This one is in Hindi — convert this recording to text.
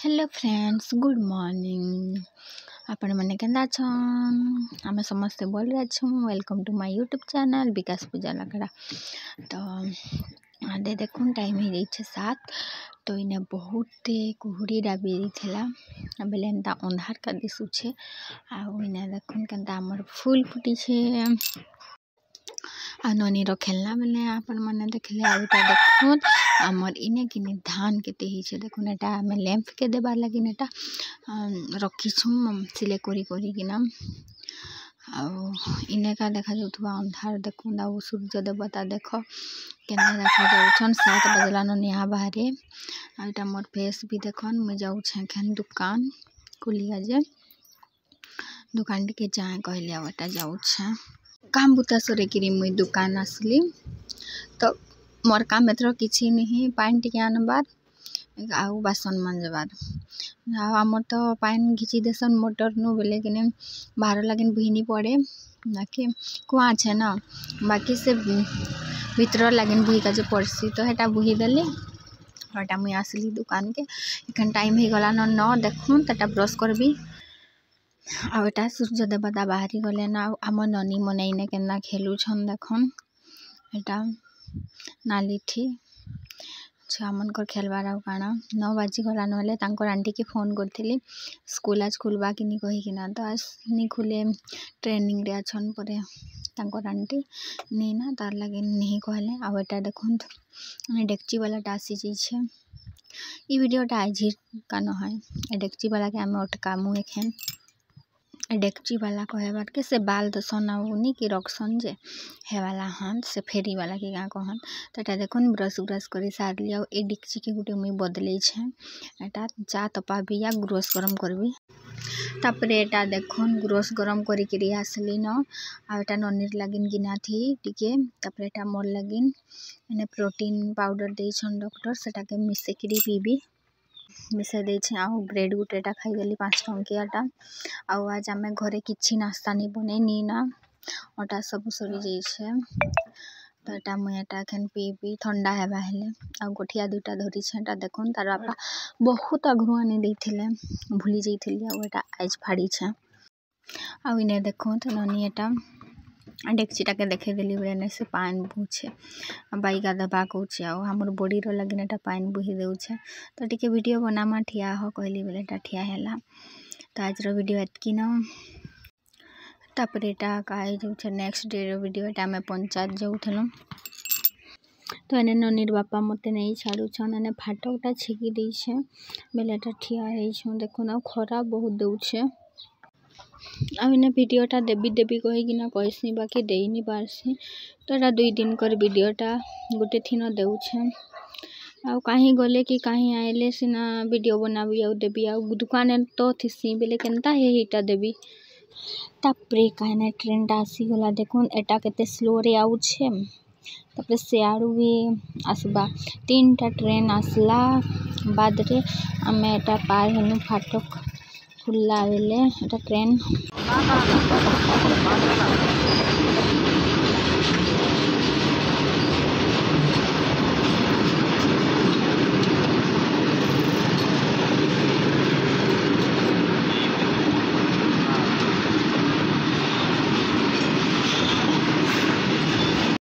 Hello friends, good morning. आपण मैंने केंदा छन? आमे समस्ते बोल रहे छूँ welcome to my YouTube channel Vikas Pooja Lakra. तो आदे देखुन टाइम ही रही 7। तो इने बहुत कुहुड़ी डाबी थिला बेले एंता अंधार कर दिसु छे। आ इने देखुन केंता हमर फूल फुटी छे आ ननीर खेलना बेले आपण माने देखले। आउटा देखुन आमर इने किने धान केते ही छे देखुन। एटा हमें लैंप के देबार लागि एटा रखी छु सिले कोरी किना। आ इने का देखा जाउथबा अंधार देखुन। आ सूर्य देवता देखो केना देखा जाउछन 7 बजला न यहाँ बाहरे। आ एटा मोर फेस भी देखन मैं जाउ छे खन दुकान कुलिया जे दुकान के जाए कहले। आ एटा जाउ छे काम बुता सरे किरी मुई दुकान आसली। तो मोर काम एथर किछि नहीं पानी टिके आनबार आउ बासन मांजबार। आमर तो पानी घिची देसन मोटर नु बेले किने बाहर लागिन बुहिनी पड़े नाकि कुआ छे ना बाकी से भीतर लागिन बुही का जे पड़सी। तो हेटा बुही देले हटा मुई आसली दुकान के। एखन टाइम ही गला न 9 देखुन। तटा ब्रश करबी आ एटा सूर्य देवता बाहरी गले ना। आम ननी मने इने केना खेलु छन देखन। एटा नाली थी छुआ मन कर खेलबार आ काना 9 बाजी गला नले तांकर आंटी के फोन करथिली स्कूल आज खुलबा कि नी कहि किना। तो आज नी खुले ट्रेनिंग रे अछन परे तांकर आंटी नी ना तार लागे नहीं कहले। आ एटा देखुन डेक्ची वाला टासी जी छे। ई वीडियोटा आज का न है ए डेक्ची वाला के हमें अटका मुए खेन डेक्ची वाला कहेबार के से बाल दसन आउनी कि रखसन जे हे वाला हन से फेरी वाला के गाँ कहन। तो एटा देखुन ब्रश करी सार लिया। ए डेक्ची के गुटे मुई बदले छे एटा चा तपाबी या ग्रोस गरम करबी। तापरे एटा देखुन ग्रोस गरम करी किरी आसली न। आ एटा ननीर लागिन गिना थी टिके। तापरे एटा मोर लागिन एने प्रोटीन पाउडर दे छन डॉक्टर सेटा के मिसे किरी पीबी मिसे दे छे। आ ब्रेड गुटेटा खाई गली 5 टंकियाटा। आ आज आमे घरे किछि नास्ता नहीं बने नी ना ओटा सब सरी जाई छे। तो एटा मुई एटा एखन पीबी ठंडा हेबा हेले। आ गोठिया दुटा धरी छे एटा देखुन तार बापा बहुत आगरू आनी देथिले भूली जाइथिली। आ एटा आज फाड़ी छे। आ इने देखुन तो ननी एटा डेक्चीटा के देखे देली बेने से पानी बुछे बाई गादा बा कहूचे। आ हमर बॉडी रो लगिन एटा पानी बुही देउछे। तो टिके वीडियो बनामा ठिया हो कहली बेले एटा ठिया हेला। तो आज रो वीडियो एतकी न। तापरे एटा काई जाउछे नेक्स्ट डे रो वीडियो एटा में पंचायत जाउथलो। तो एने ननीर बापा मते नहीं छाड़ू छन एने फाटकटा छेकी दै छे बेले एटा ठिया हेइ छु देखुन। आ खरा बहुत देउछे। आ इने वीडियोटा देबी कहि किना कहसी बाकी देई नी पारसी। तो एटा 2 दिन कर वीडियोटा गुटे थिन देउछे। आ कहीं गले कि कहीं आइले सिना वीडियो बनाबी आ देबी। आ दुकान तो थिसी बेले केनता हे हिटा देबी। तापरे काने ट्रेन आसी गला देखुन एटा केते स्लो रे आउछे। तापरे सियाड़ू भी आसबा 3टा ट्रेन आसला बाद रे आमे एटा पार हेनु फाटक खुल्ला बेले एटा ट्रेन